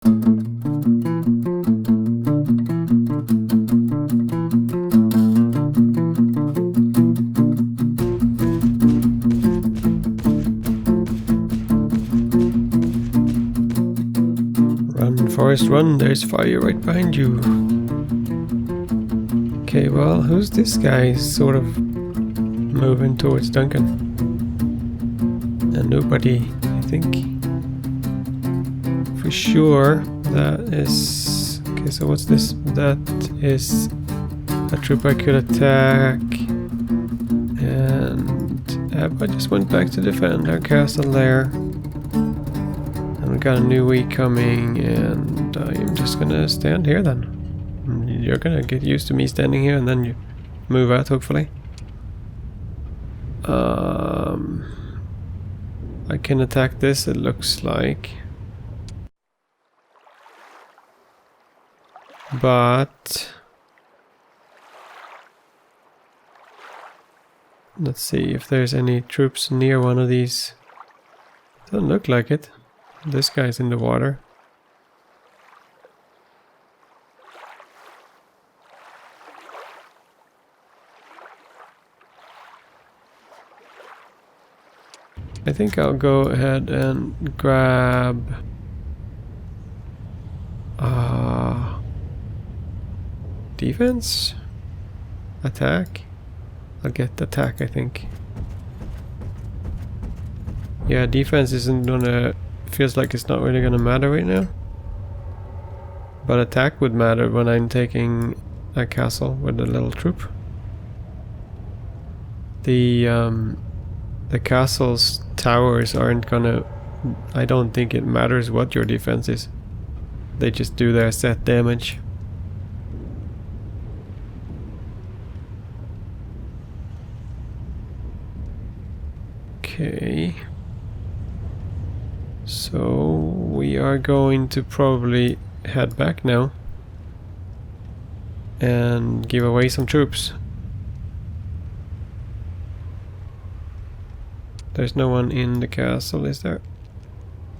Forest, run, there's fire right behind you. Okay, well, who's this guy sort of moving towards Duncan? And nobody, I think. For sure, that is... Okay, so what's this? That is a troop I could attack. And I just went back to defend our castle there. We got a new week coming, and I'm just gonna stand here then. You're gonna get used to me standing here, and then you move out, hopefully. I can attack this, it looks like. But... let's see if there's any troops near one of these. Doesn't look like it. This guy's in the water. I think I'll go ahead and grab defense? Attack? I'll get attack, I think. Yeah, defense isn't gonna... feels like it's not really gonna matter right now. But attack would matter when I'm taking a castle with a little troop. The castle's towers aren't gonna... I don't think it matters what your defense is. They just do their set damage. Okay. So we are going to probably head back now and give away some troops. There's no one in the castle, is there?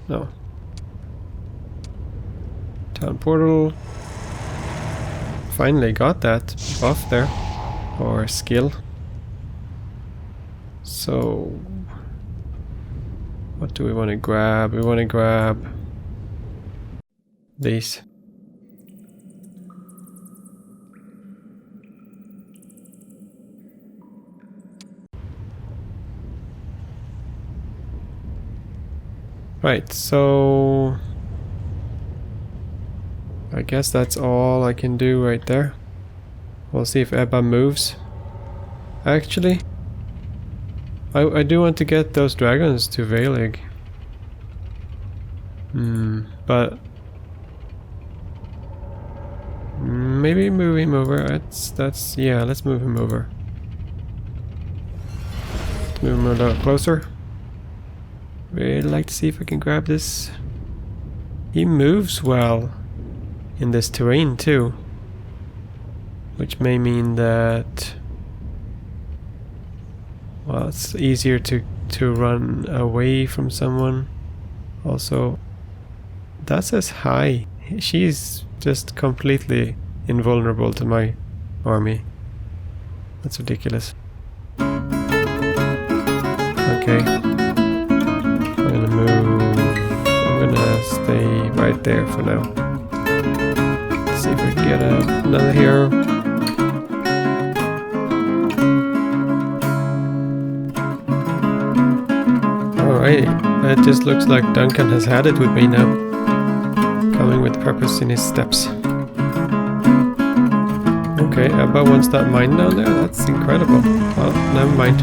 No. Town portal. Finally got that buff there, or skill. So what do we want to grab? We want to grab these. Right, so I guess that's all I can do right there. We'll see if Ebba moves. Actually, I do want to get those dragons to Velig. But maybe move him over. Yeah, let's move him over. Let's move him a little closer. Really like to see if I can grab this. He moves well in this terrain too, which may mean that, well, it's easier to run away from someone. Also, that says hi. She's just completely invulnerable to my army. That's ridiculous. Okay. I'm gonna move. I'm gonna stay right there for now. Let's see if I can get another hero. Alright, it just looks like Duncan has had it with me now. Coming with purpose in his steps. Okay, Ebba wants that mine down there? That's incredible. Oh, never mind.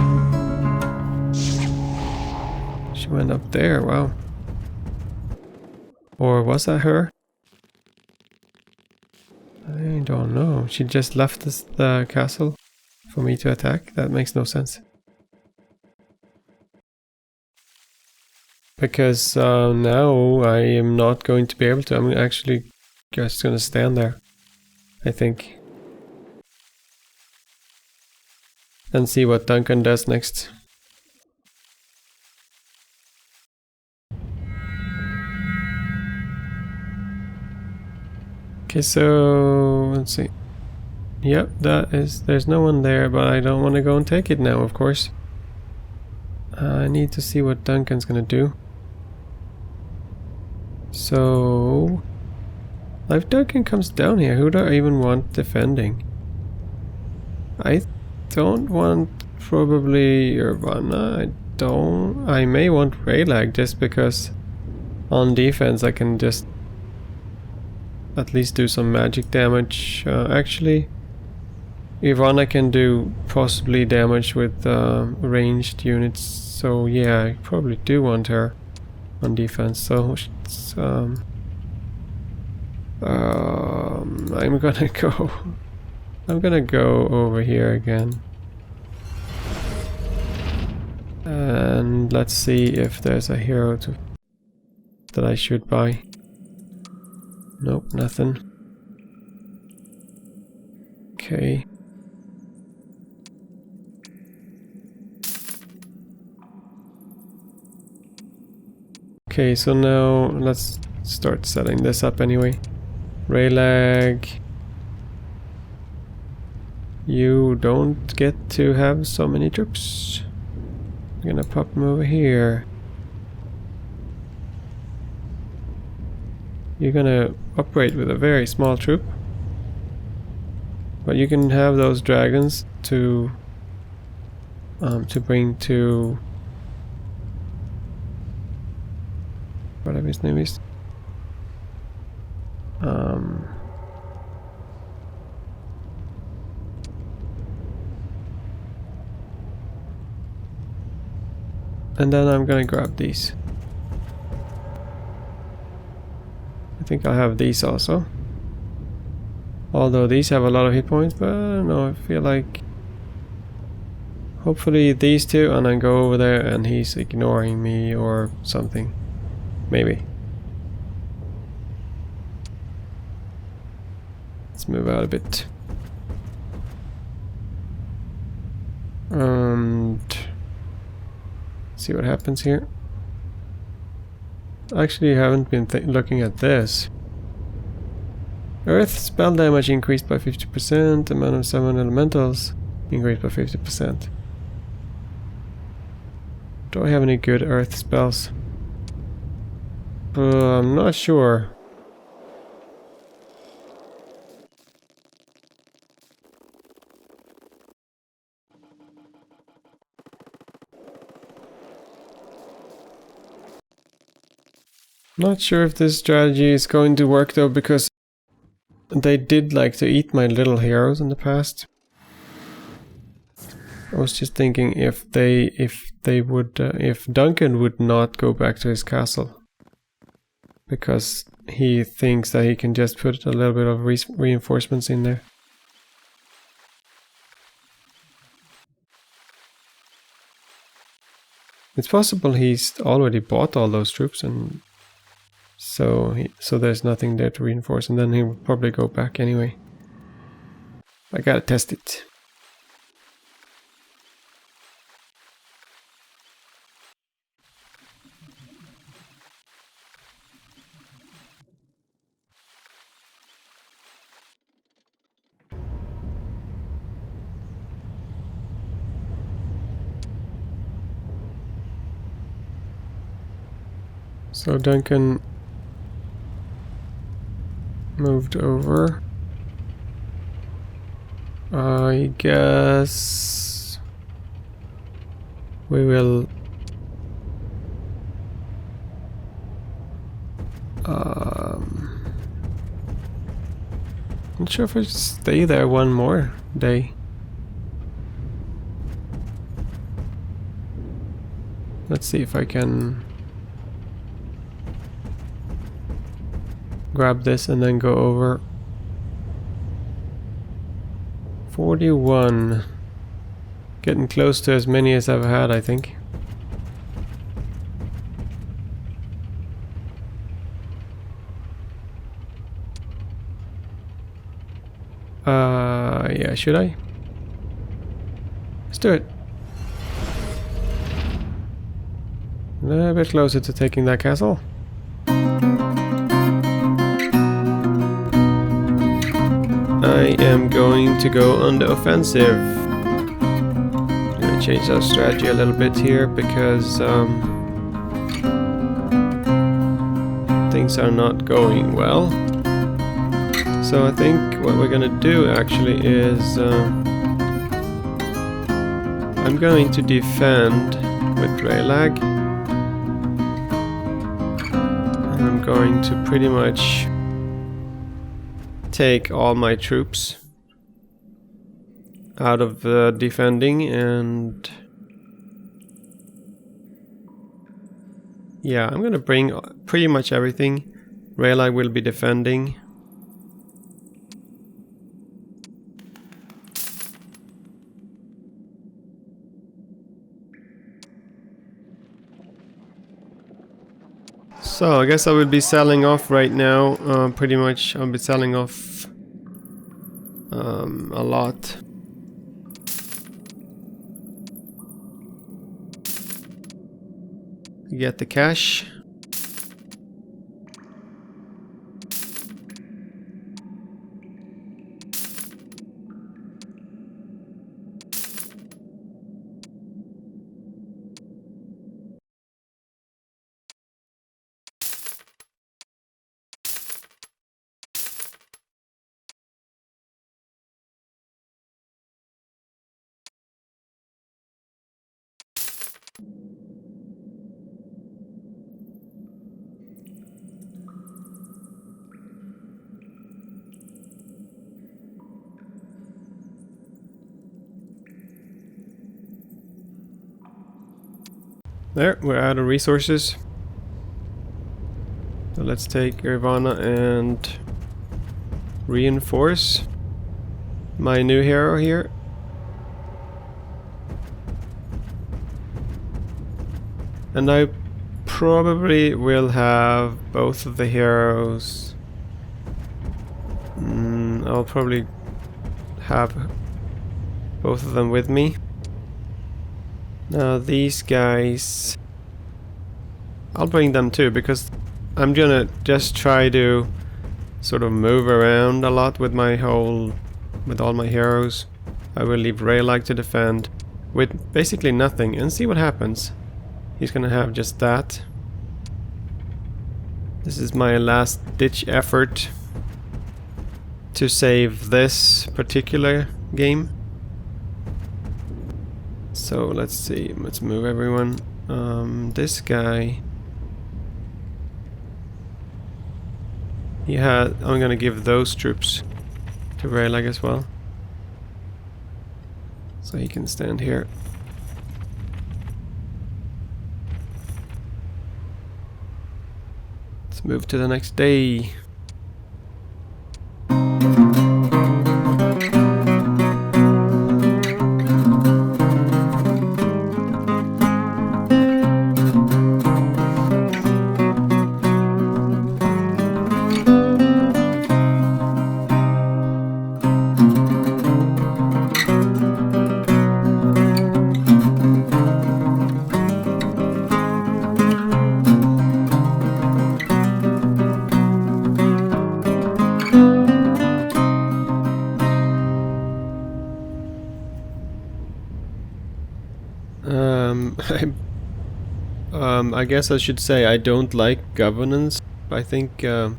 She went up there, wow. Or was that her? I don't know. She just left the castle for me to attack? That makes no sense. Because now I am not going to be able to. I'm actually just going to stand there, I think. And see what Duncan does next. Okay, so let's see. Yep, there's no one there, but I don't want to go and take it now, of course. I need to see what Duncan's gonna do. So, if Duncan comes down here, who do I even want defending? I don't want probably Urbana. I may want Raylag just because on defense I can just at least do some magic damage. Actually, Ivana can do possibly damage with ranged units, so yeah, I probably do want her on defense. So I'm gonna go over here again, and let's see if there's a hero that I should buy. Nope, nothing. Okay. Okay, so now let's start setting this up anyway. Raylag, you don't get to have so many troops. I'm gonna pop them over here. You're gonna operate with a very small troop, but you can have those dragons to bring to whatever his name is. And then I'm gonna grab these. I think I'll have these also. Although these have a lot of hit points, but I don't know, I feel like hopefully these two, and then go over there and he's ignoring me or something. Maybe. Let's move out a bit. And see what happens here. Actually, I haven't been looking at this. Earth spell damage increased by 50%, amount of summon elementals increased by 50%. Do I have any good earth spells? I'm not sure. Not sure if this strategy is going to work though, because they did like to eat my little heroes in the past. I was just thinking if Duncan would not go back to his castle, because he thinks that he can just put a little bit of reinforcements in there. It's possible he's already bought all those troops, and so there's nothing there to reinforce, and then he would probably go back anyway. I gotta test it. So Duncan moved over. I guess we will not sure if I should stay there one more day. Let's see if I can grab this and then go over. 41. Getting close to as many as I've had, I think. Yeah, should I? Let's do it. A little bit closer to taking that castle. I am going to go on the offensive. I'm gonna change our strategy a little bit here because things are not going well. So I think what we're gonna do actually is I'm going to defend with Raylag. And I'm going to pretty much take all my troops out of defending, and yeah, I'm gonna bring pretty much everything. Raylag will be defending. So I guess I will be selling off right now. Pretty much I'll be selling off a lot. Get the cash. There, we're out of resources. So let's take Irvana and reinforce my new hero here. And I probably will have both of the heroes. I'll probably have both of them with me. Now these guys, I'll bring them too, because I'm gonna just try to sort of move around a lot with all my heroes. I will leave Raylag to defend with basically nothing and see what happens. He's gonna have just that. This is my last ditch effort to save this particular game. So let's see, let's move everyone. This guy, I'm gonna give those troops to Raylag as well, so he can stand here. Let's move to the next day. I guess I should say I don't like governance. I think I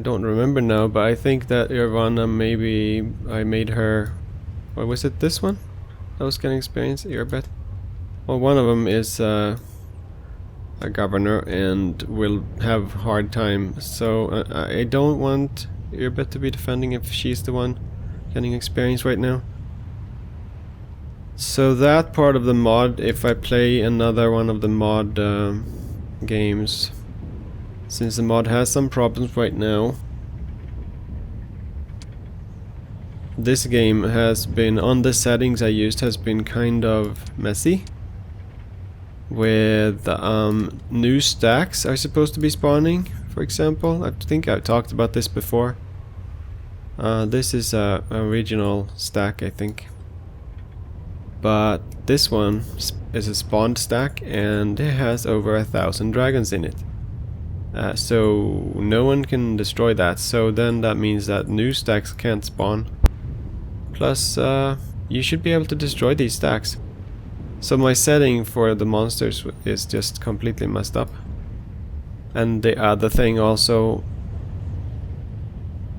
don't remember now, but I think that Irvana, maybe I made her, or was it this one that was getting experience? Irbet. Well, one of them is a governor and will have hard time, so I don't want Irbet to be defending if she's the one getting experience right now. So that part of the mod, if I play another one of the mod games, since the mod has some problems right now, this game has been, on the settings I used, has been kind of messy. With new stacks are supposed to be spawning, for example. I think I've talked about this before. This is a original stack, I think. But this one is a spawned stack and it has over 1,000 dragons in it. So no one can destroy that. So then that means that new stacks can't spawn. Plus, you should be able to destroy these stacks. So my setting for the monsters is just completely messed up. And the other thing also,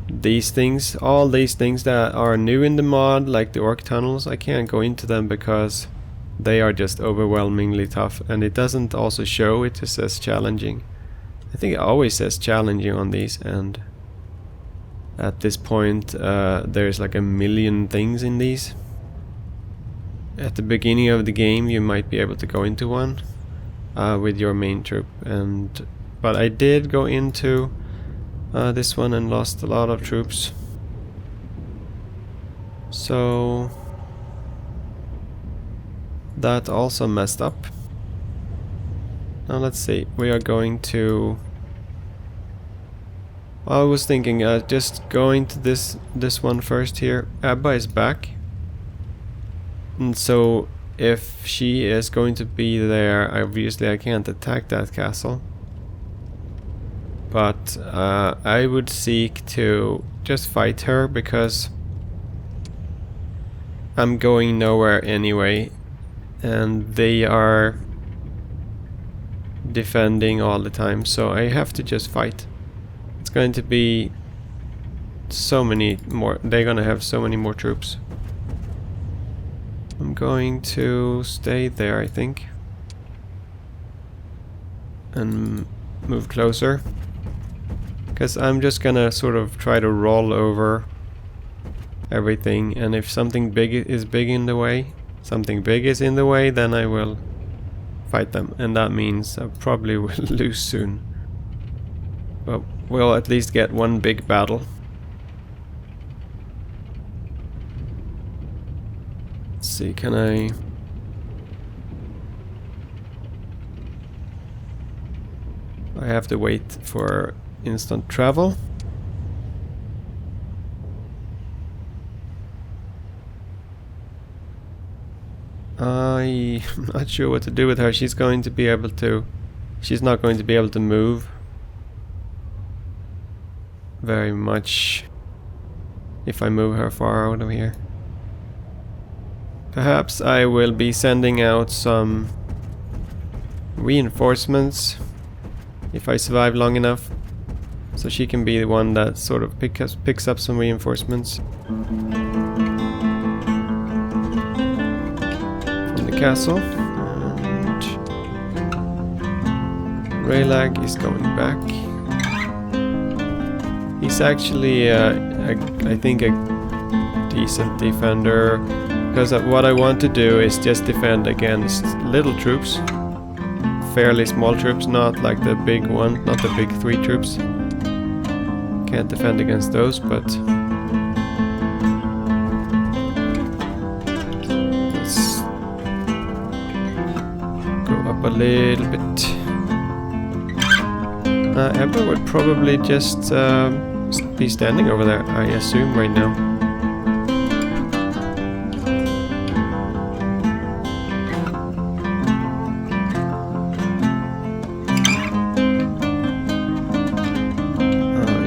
these things, all these things that are new in the mod, like the orc tunnels, I can't go into them because they are just overwhelmingly tough. And it doesn't also show, it just says challenging. I think it always says challenging on these, and at this point there's like a million things in these. At the beginning of the game you might be able to go into one with your main troop, but I did go into this one and lost a lot of troops. So that also messed up. Now let's see, we are going to... I was thinking just going to this one first here. Abba is back. And so if she is going to be there, obviously I can't attack that castle. But I would seek to just fight her because I'm going nowhere anyway. And they are defending all the time, so I have to just fight. It's going to be so many more, they're gonna have so many more troops. I'm going to stay there, I think, and move closer, because I'm just gonna sort of try to roll over everything, and if something big is in the way, then I will fight them, and that means I probably will lose soon. But we'll at least get one big battle. Let's see, can I... I have to wait for instant travel. I'm not sure what to do with her. She's not going to be able to move very much if I move her far out of here. Perhaps I will be sending out some reinforcements if I survive long enough, so she can be the one that sort of picks up some reinforcements castle. And Raylag is going back. He's actually I think a decent defender, because what I want to do is just defend against little troops, fairly small troops, not like the big one, not the big 3 troops. Can't defend against those, but a little bit. Ember would probably just be standing over there, I assume, right now.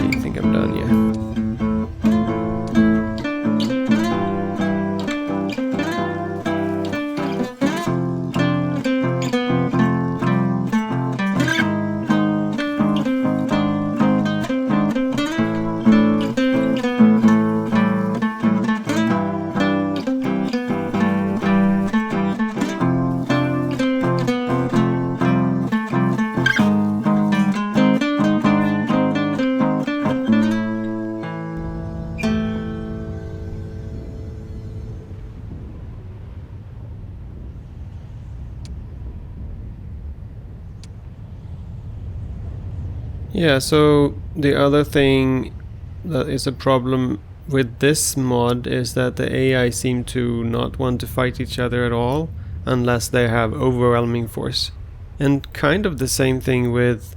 I think I'm done, yeah. Yeah, so the other thing that is a problem with this mod is that the AI seem to not want to fight each other at all unless they have overwhelming force. And kind of the same thing with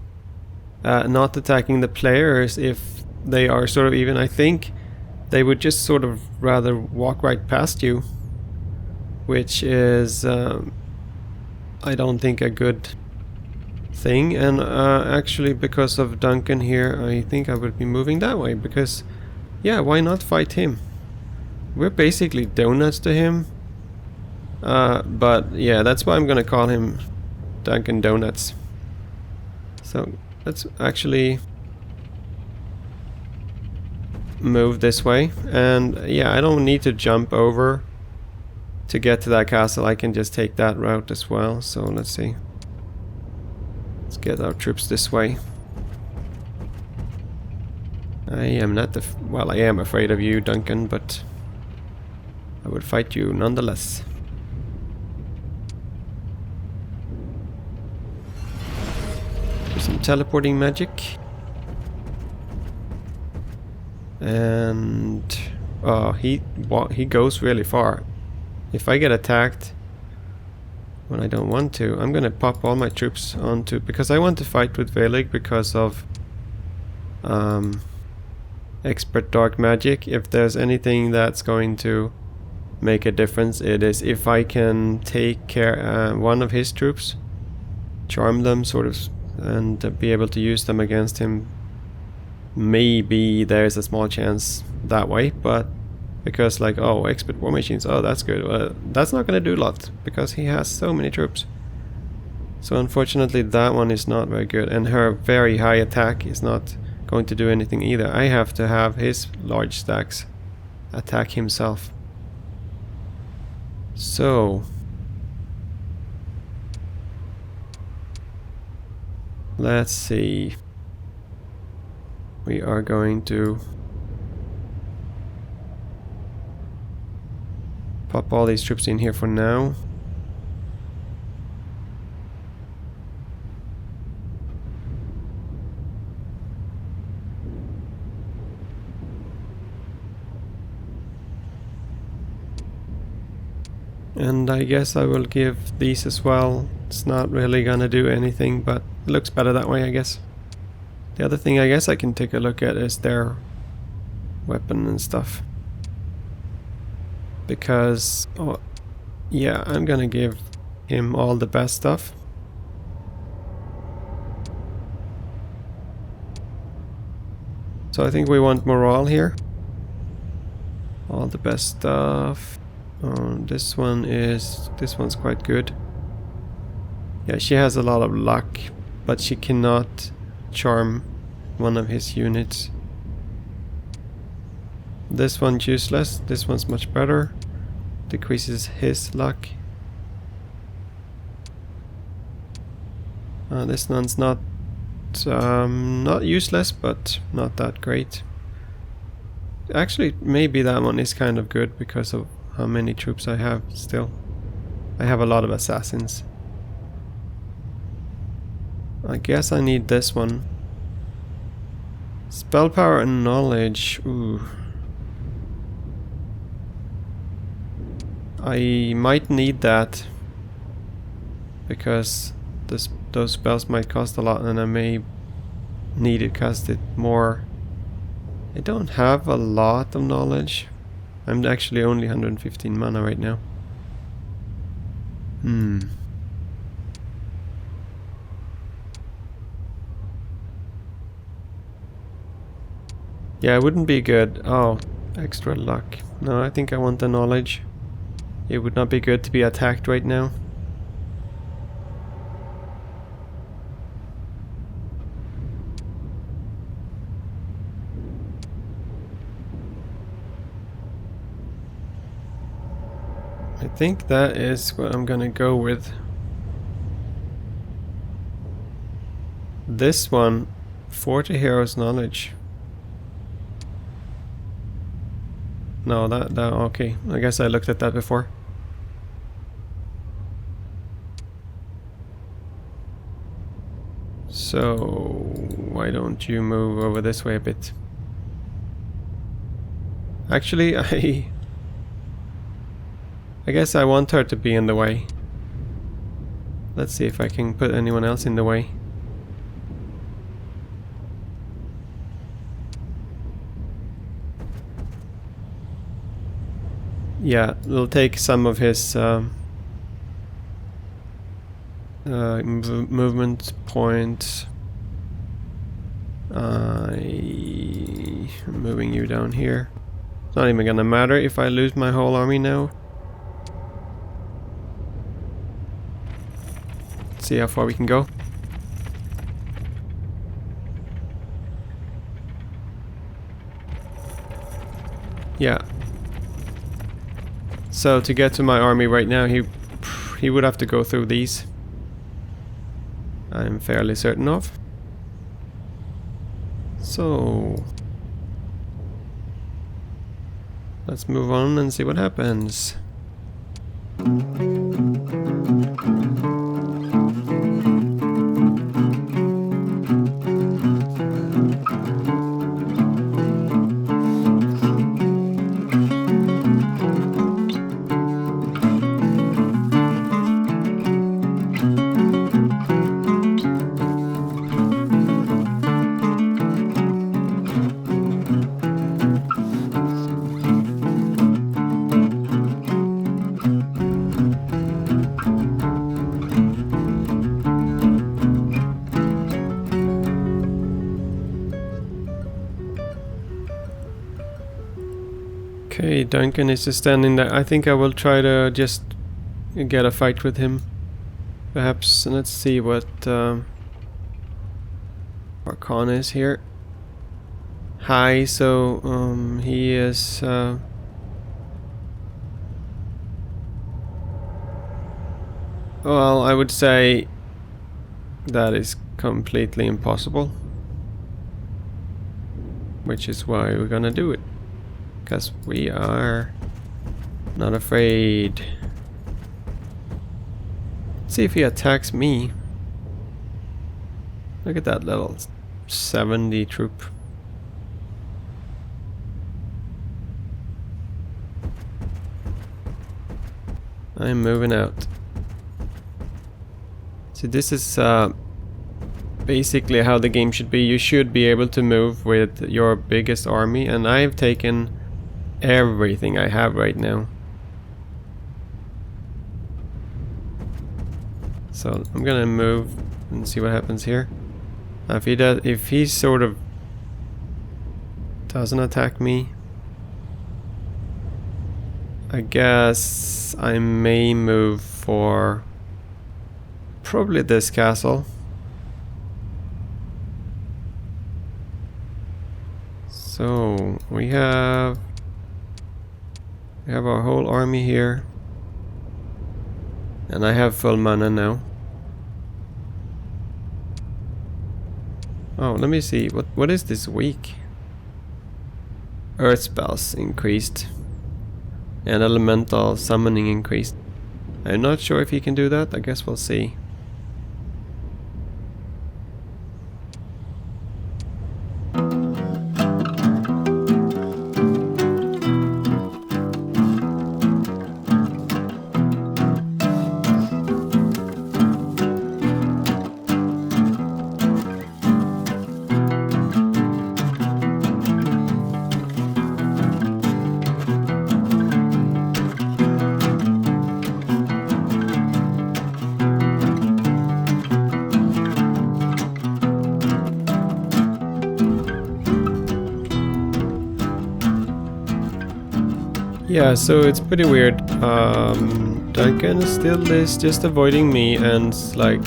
not attacking the players if they are sort of even. I think they would just sort of rather walk right past you, which is I don't think a good thing, and actually because of Duncan here, I think I would be moving that way, because yeah, why not fight him? We're basically donuts to him, but yeah, that's why I'm gonna call him Duncan Donuts. So let's actually move this way, and yeah, I don't need to jump over to get to that castle. I can just take that route as well. So let's see. Let's get our troops this way. I am not well, I am afraid of you, Duncan, but I would fight you nonetheless. Do some teleporting magic. And oh, he goes really far. If I get attacked when I don't want to, I'm gonna pop all my troops onto, because I want to fight with Velig because of expert dark magic. If there's anything that's going to make a difference, it is if I can take care one of his troops, charm them sort of, and be able to use them against him. Maybe there's a small chance that way, but because like, oh, expert war machines, oh, that's good. That's not going to do a lot because he has so many troops. So unfortunately that one is not very good, and her very high attack is not going to do anything either. I have to have his large stacks attack himself. So let's see. We are going to pop all these troops in here for now. And I guess I will give these as well. It's not really gonna do anything, but it looks better that way, I guess. The other thing I guess I can take a look at is their weapon and stuff. Because, oh, yeah, I'm gonna give him all the best stuff. So I think we want morale here. All the best stuff. This one's quite good. Yeah, she has a lot of luck, but she cannot charm one of his units. This one's useless. This one's much better. Decreases his luck. This one's not useless, but not that great. Actually, maybe that one is kind of good because of how many troops I have still. I have a lot of assassins. I guess I need this one. Spell power and knowledge. Ooh. I might need that because those spells might cost a lot, and I may need it cost it more. I don't have a lot of knowledge. I'm actually only 115 mana right now. Yeah, it wouldn't be good. Oh, extra luck. No, I think I want the knowledge. It would not be good to be attacked right now. I think that is what I'm gonna go with. This one, 40 heroes knowledge. No, that okay. I guess I looked at that before. So why don't you move over this way a bit? Actually, I guess I want her to be in the way. Let's see if I can put anyone else in the way. Yeah, we'll take some of his movement point. I'm moving you down here. It's not even gonna matter if I lose my whole army now. Let's see how far we can go. Yeah. So to get to my army right now, he would have to go through these. I'm fairly certain of. So let's move on and see what happens. Okay, Duncan is just standing there. I think I will try to just get a fight with him. Perhaps. Let's see what our Khan is here. High, so he is well, I would say that is completely impossible. Which is why we're gonna do it. Because we are not afraid. Let's see if he attacks me. Look at that level 70 troop. I'm moving out. So this is basically how the game should be. You should be able to move with your biggest army, and I've taken everything I have right now. So I'm gonna move and see what happens here. If he sort of doesn't attack me, I guess I may move for probably this castle. So we have our whole army here, and I have full mana now. Oh, let me see, what is this week? Earth spells increased, and elemental summoning increased. I'm not sure if he can do that. I guess we'll see. Yeah, so it's pretty weird. Duncan still is just avoiding me, and it's like,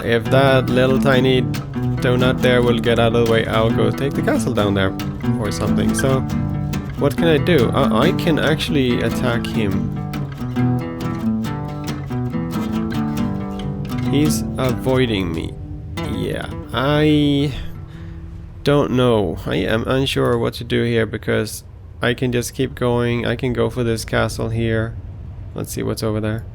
if that little tiny donut there will get out of the way, I'll go take the castle down there or something. So what can I do? I can actually attack him. He's avoiding me. Yeah, I don't know. I am unsure what to do here, because I can just keep going. I can go for this castle here. Let's see what's over there.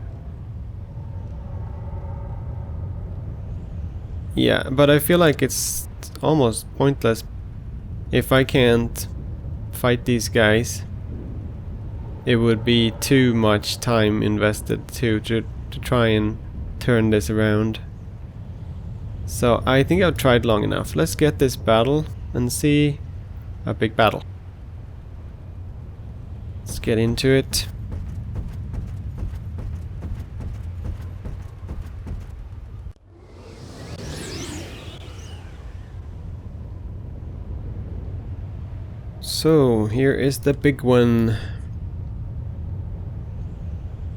Yeah, but I feel like it's almost pointless. If I can't fight these guys, it would be too much time invested to try and turn this around. So I think I've tried long enough. Let's get this battle and see a big battle. Let's get into it. So here is the big one.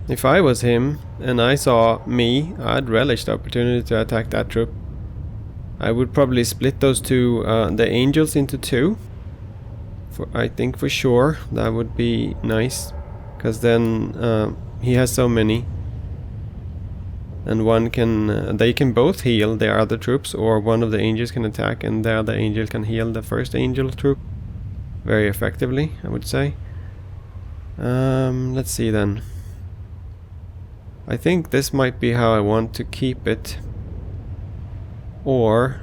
If I was him and I saw me, I'd relish the opportunity to attack that troop. I would probably split those two, the angels into two. I think for sure that would be nice, because then he has so many, and one can they can both heal their other troops, or one of the angels can attack and the other angel can heal the first angel troop very effectively, I would say. Let's see then. I think this might be how I want to keep it, or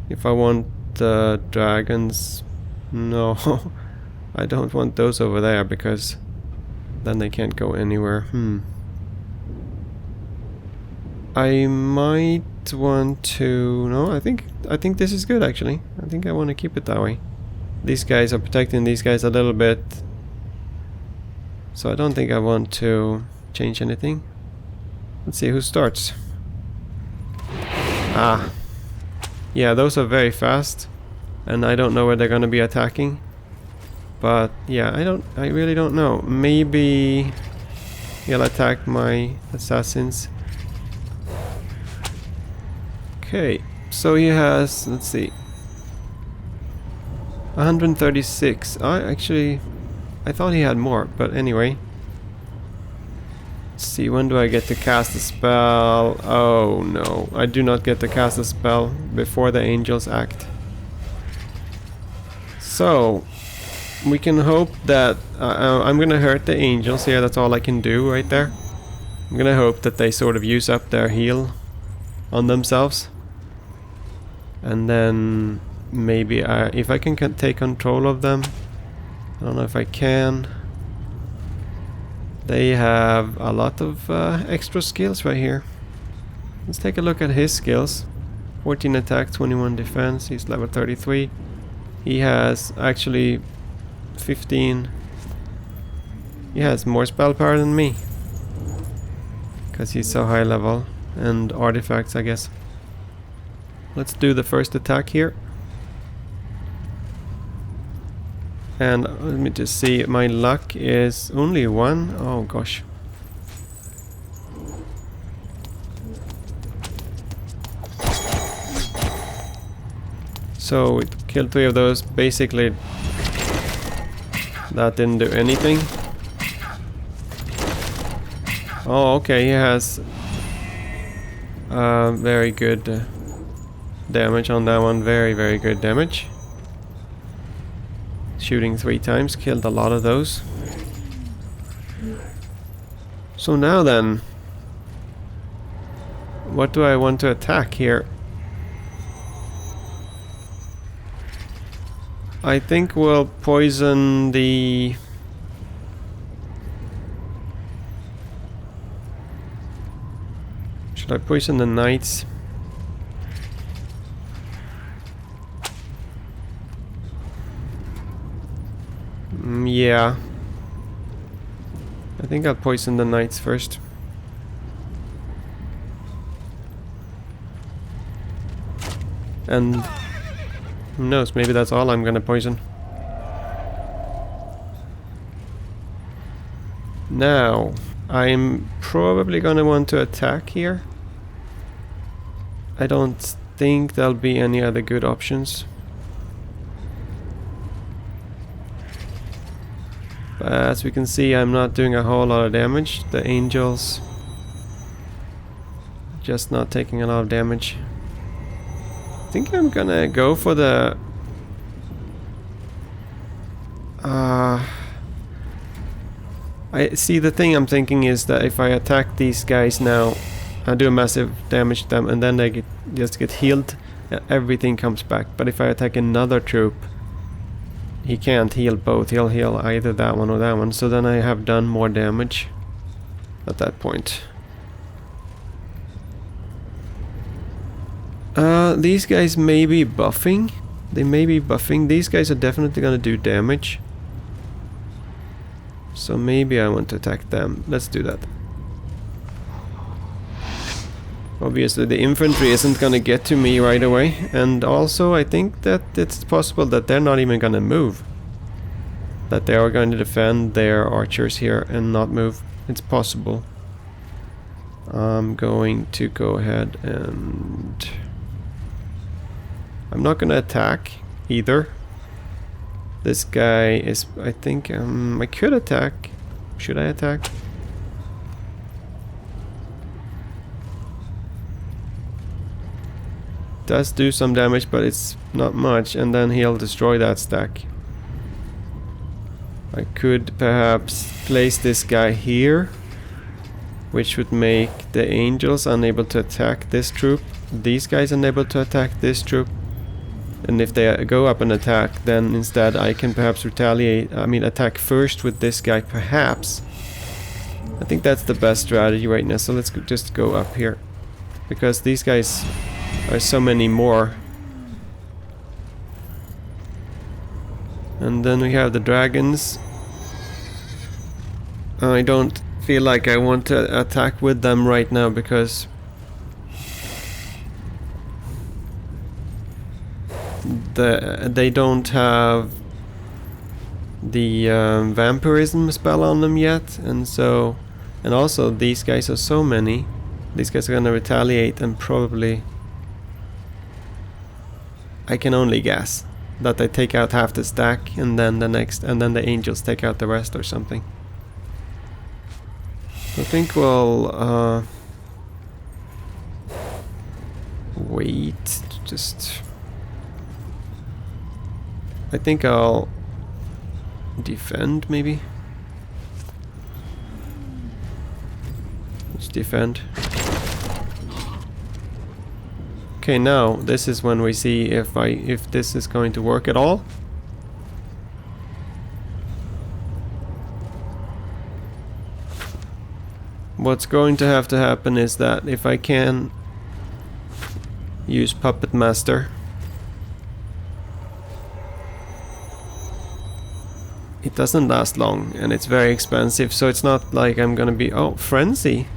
if I want the dragons. No, I don't want those over there, because then they can't go anywhere. I might want to... No, I think this is good actually. I think I want to keep it that way. These guys are protecting these guys a little bit, so I don't think I want to change anything. Let's see who starts. Ah, yeah, those are very fast. And I don't know where they're gonna be attacking. But yeah, I really don't know. Maybe he'll attack my assassins. Okay, so he has, let's see, 136. I thought he had more, but anyway. Let's see, when do I get to cast a spell? Oh no, I do not get to cast a spell before the angels act. So, we can hope that I'm gonna hurt the angels here, that's all I can do right there. I'm gonna hope that they sort of use up their heal on themselves. And then maybe if I can take control of them. I don't know if I can. They have a lot of extra skills right here. Let's take a look at his skills. 14 attack, 21 defense, he's level 33. He has actually 15. He has more spell power than me, because he's so high level. And artifacts, I guess. Let's do the first attack here. And let me just see, my luck is only 1. Oh gosh. So it killed 3 of those. Basically, that didn't do anything. Oh, okay, he has very good damage on that one. Very, very good damage. Shooting 3 times, killed a lot of those. So now then, what do I want to attack here? I think we'll poison the... Should I poison the knights? Yeah. I think I'll poison the knights first. And who knows, maybe that's all I'm gonna poison. Now, I'm probably gonna want to attack here. I don't think there'll be any other good options. But as we can see, I'm not doing a whole lot of damage. The angels just not taking a lot of damage. I think I'm gonna go for the I see, the thing I'm thinking is that if I attack these guys now, I do massive damage to them and then they just get healed, everything comes back. But if I attack another troop, he can't heal both. He'll heal either that one or that one. So then I have done more damage at that point. These guys may be buffing. They may be buffing. These guys are definitely gonna do damage. So maybe I want to attack them. Let's do that. Obviously the infantry isn't gonna get to me right away, and also I think that it's possible that they're not even gonna move. That they are going to defend their archers here and not move. It's possible. I'm going to go ahead and... I'm not gonna attack either. This guy is... I think I could attack. Should I attack? Does do some damage, but it's not much, and then he'll destroy that stack. I could perhaps place this guy here, which would make the angels unable to attack this troop, these guys unable to attack this troop, and if they go up and attack, then instead I can perhaps retaliate, attack first with this guy, perhaps. I think that's the best strategy right now, so let's just go up here, because these guys are so many more. And then we have the dragons. I don't feel like I want to attack with them right now because they don't have the vampirism spell on them yet, and also these guys are so many. These guys are gonna retaliate, and probably, I can only guess that they take out half the stack and then the next, and then the angels take out the rest or something. I think we'll wait. I think I'll defend, maybe. Let's defend. Okay, now this is when we see if this is going to work at all. What's going to have to happen is that if I can use Puppet Master, it doesn't last long and it's very expensive, so it's not like I'm gonna be... Oh, Frenzy!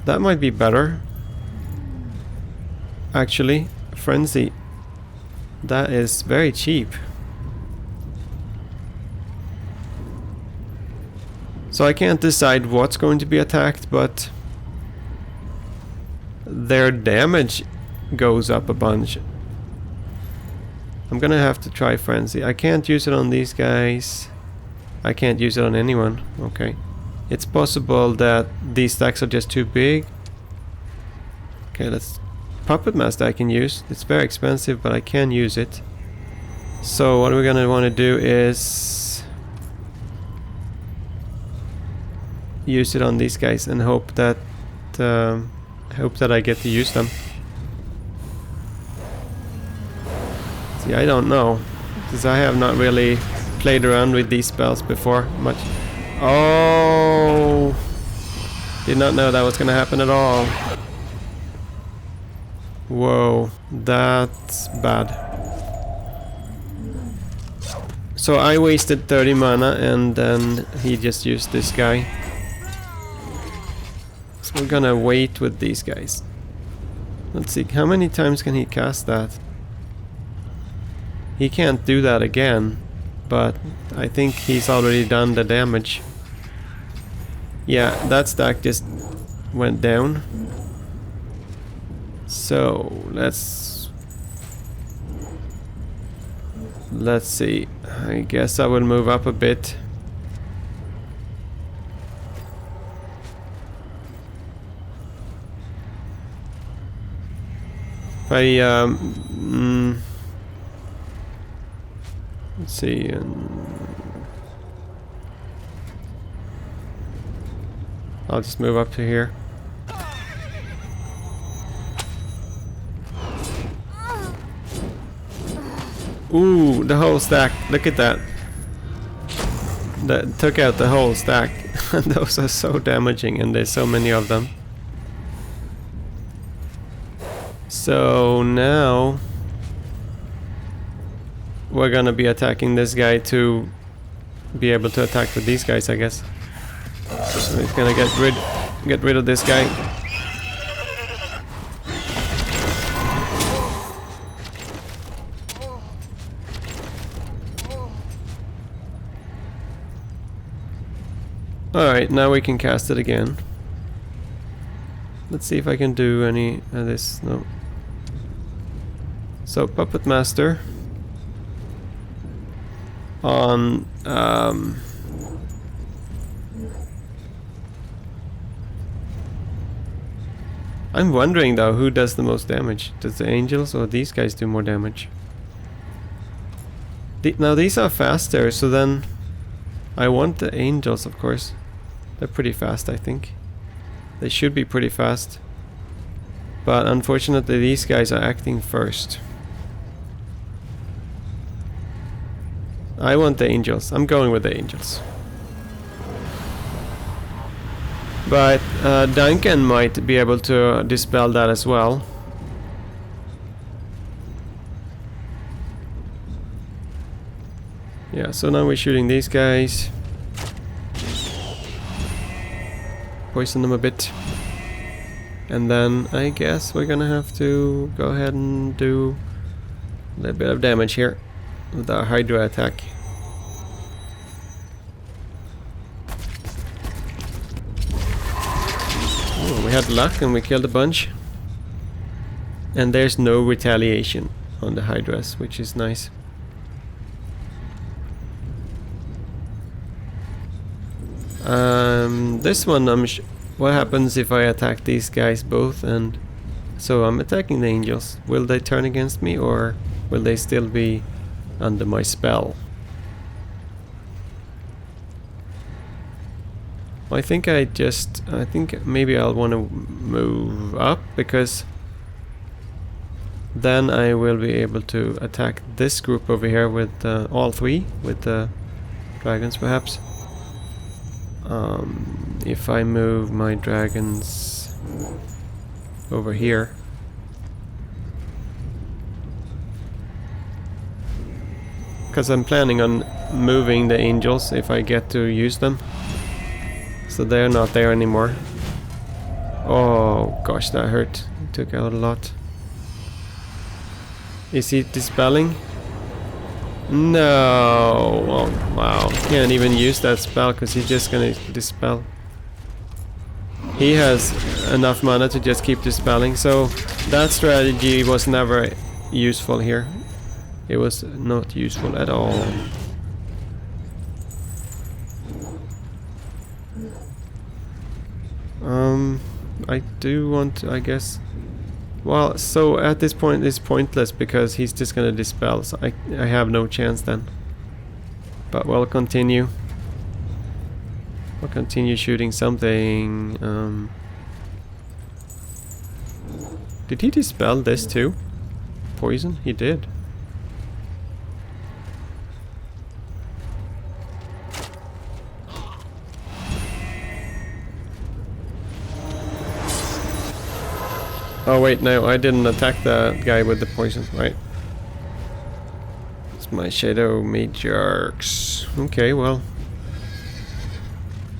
That might be better. Actually, Frenzy. That is very cheap. So I can't decide what's going to be attacked, but their damage goes up a bunch. I'm gonna have to try Frenzy. I can't use it on these guys. I can't use it on anyone. Okay. It's possible that these stacks are just too big. Okay, let's... Puppet Master I can use. It's very expensive, but I can use it. So what we're gonna want to do is use it on these guys and hope that I get to use them. See, I don't know, because I have not really played around with these spells before much. Oh, did not know that was gonna happen at all. Whoa, that's bad. So I wasted 30 mana and then he just used this guy. So we're gonna wait with these guys. Let's see, how many times can he cast that? He can't do that again, but I think he's already done the damage. Yeah, that stack just went down. So let's see. I guess I will move up a bit. If I let's see. I'll just move up to here. Ooh, the whole stack. Look at that. That took out the whole stack. Those are so damaging, and there's so many of them. So now we're gonna be attacking this guy to be able to attack with these guys, I guess. So he's gonna get rid of this guy. Alright, now we can cast it again. Let's see if I can do any of this. No. So, Puppet Master. On... I'm wondering though, who does the most damage? Does the angels or these guys do more damage? Now these are faster, so then I want the angels, of course. They're pretty fast, I think. They should be pretty fast. But unfortunately these guys are acting first. I want the angels. I'm going with the angels. But Duncan might be able to dispel that as well. Yeah, so now we're shooting these guys. Poison them a bit. And then I guess we're gonna have to go ahead and do a little bit of damage here with our Hydra attack. Oh, we had luck and we killed a bunch. And there's no retaliation on the Hydras, which is nice. This one, what happens if I attack these guys both? And so I'm attacking the angels. Will they turn against me, or will they still be under my spell? I think maybe I'll want to move up, because then I will be able to attack this group over here with all three, with the dragons perhaps. If I move my dragons over here. Because I'm planning on moving the angels if I get to use them. So they're not there anymore. Oh gosh, that hurt. It took out a lot. Is he dispelling? No! Oh, wow. Can't even use that spell because he's just gonna dispel. He has enough mana to just keep dispelling, so that strategy was never useful here. It was not useful at all. I do want to, I guess. Well, so at this point it's pointless because he's just gonna dispel, so I have no chance then. But we'll continue. We'll continue shooting something. Did he dispel this too? Poison? He did. Oh wait, no, I didn't attack the guy with the poison, right? It's my Shadow Matriarchs. Okay, well.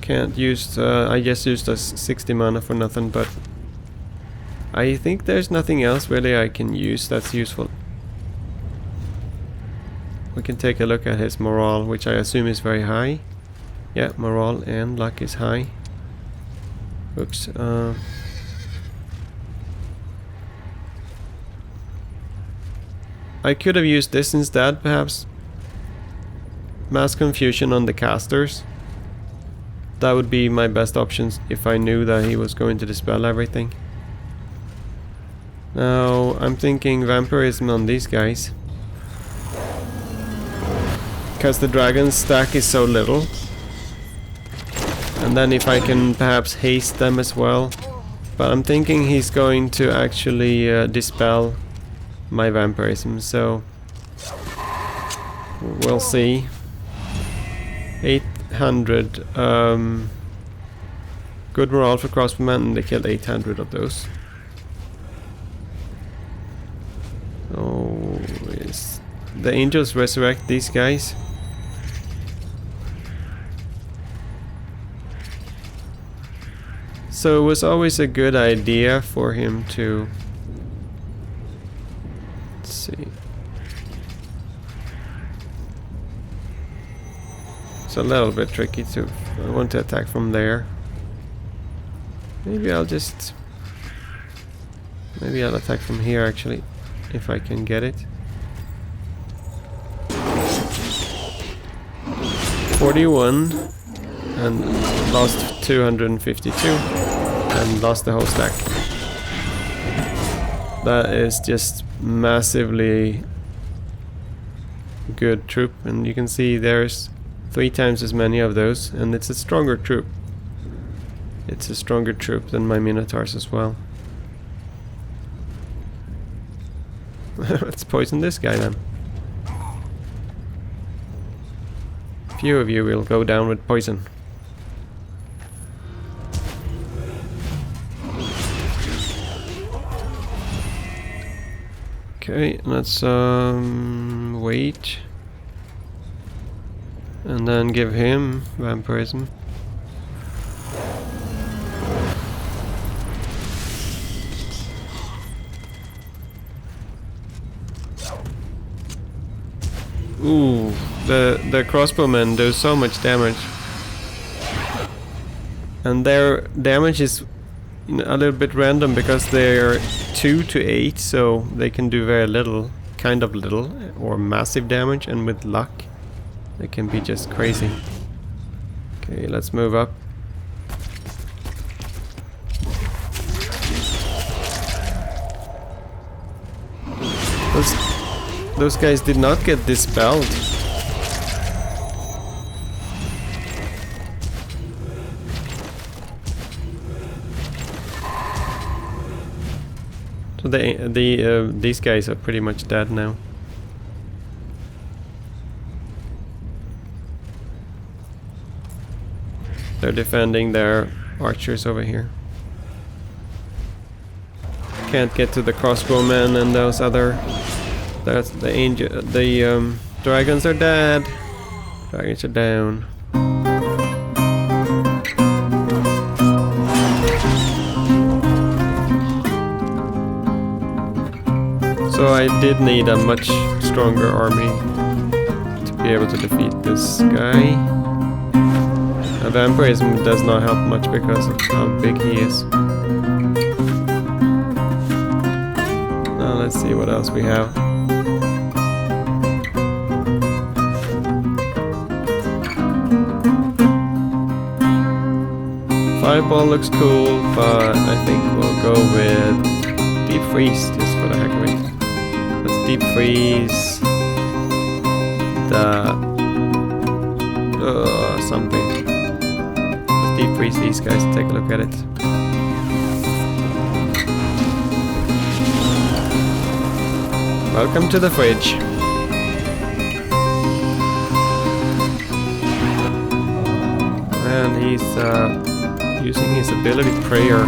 Can't use, I just used a 60 mana for nothing, but I think there's nothing else really I can use that's useful. We can take a look at his morale, which I assume is very high. Yeah, morale and luck is high. Oops, I could have used this instead, perhaps. Mass Confusion on the casters. That would be my best options if I knew that he was going to dispel everything. Now, I'm thinking Vampirism on these guys. Because the dragon stack is so little. And then if I can perhaps haste them as well. But I'm thinking he's going to actually dispel my vampirism, so we'll see. 800 good morale for crossbowmen, and they killed 800 of those. Oh, yes. The angels resurrect these guys. So it was always a good idea for him to It's a little bit tricky to... I want to attack from there. Maybe I'll just... Maybe I'll attack from here actually, if I can get it. 41 and lost 252 and lost the whole stack. That is just massively good troop, and you can see there's 3 times as many of those, and it's a stronger troop. It's a stronger troop than my Minotaurs as well. Let's poison this guy then. Few of you will go down with poison. Okay, let's wait. And then give him vampirism. Ooh, the crossbowmen do so much damage. And their damage is a little bit random because they're 2 to 8, so they can do very little, kind of little, or massive damage, and with luck they can be just crazy. Okay, let's move up. Those guys did not get dispelled. So these guys are pretty much dead now. They're defending their archers over here. Can't get to the crossbowmen and those other. That's the angel. The dragons are dead. Dragons are down. So I did need a much stronger army to be able to defeat this guy. Vampirism does not help much because of how big he is. Now let's see what else we have. Fireball looks cool, but I think we'll go with Deep Freeze just for the heck of it. Let's Deep Freeze the something. Let's Deep Freeze these guys. Take a look at it. Welcome to the fridge. And he's using his ability Prayer.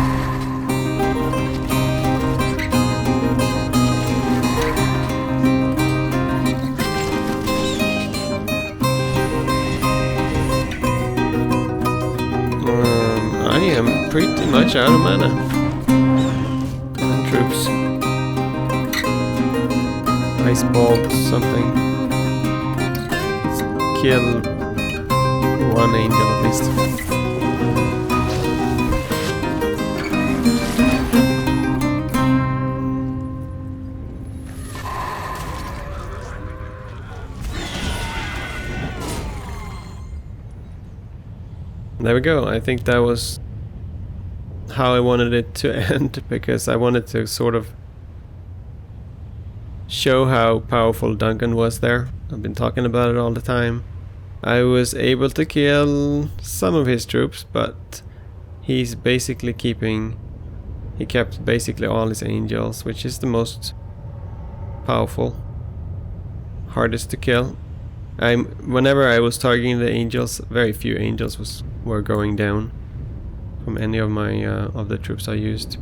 I am pretty much out of mana. And troops. Ice bolt, something. Let's kill one angel at least. There we go. I think that was how I wanted it to end, because I wanted to sort of show how powerful Duncan was there. I've been talking about it all the time. I was able to kill some of his troops, but he's basically he kept basically all his angels, which is the most powerful, hardest to kill. Whenever I was targeting the angels, very few angels were going down from any of my of the troops I used.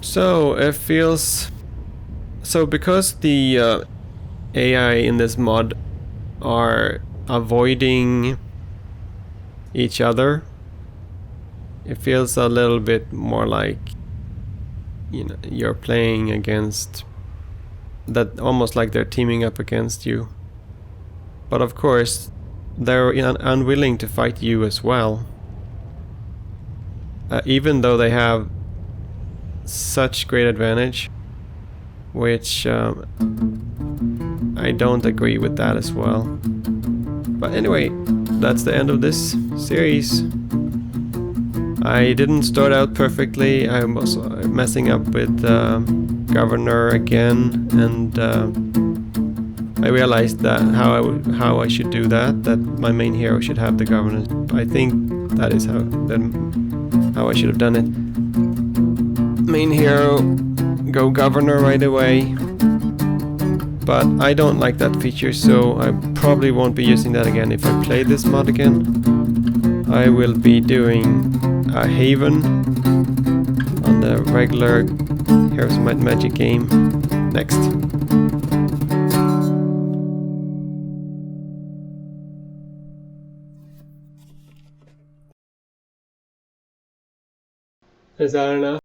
So it feels because the AI in this mod are avoiding each other, it feels a little bit more like, you know, you're playing against that, almost like they're teaming up against you. But of course, they're unwilling to fight you as well. Even though they have such great advantage, which I don't agree with that as well. But anyway, that's the end of this series. I didn't start out perfectly. I was messing up with Governor again, and I realized that how I should do that. That my main hero should have the Governor. I think that is how I should have done it. Main hero, go Governor right away. But I don't like that feature, so I probably won't be using that again if I play this mod again. I will be doing a Haven on the regular Heroes of Might and Magic game next. Is that enough?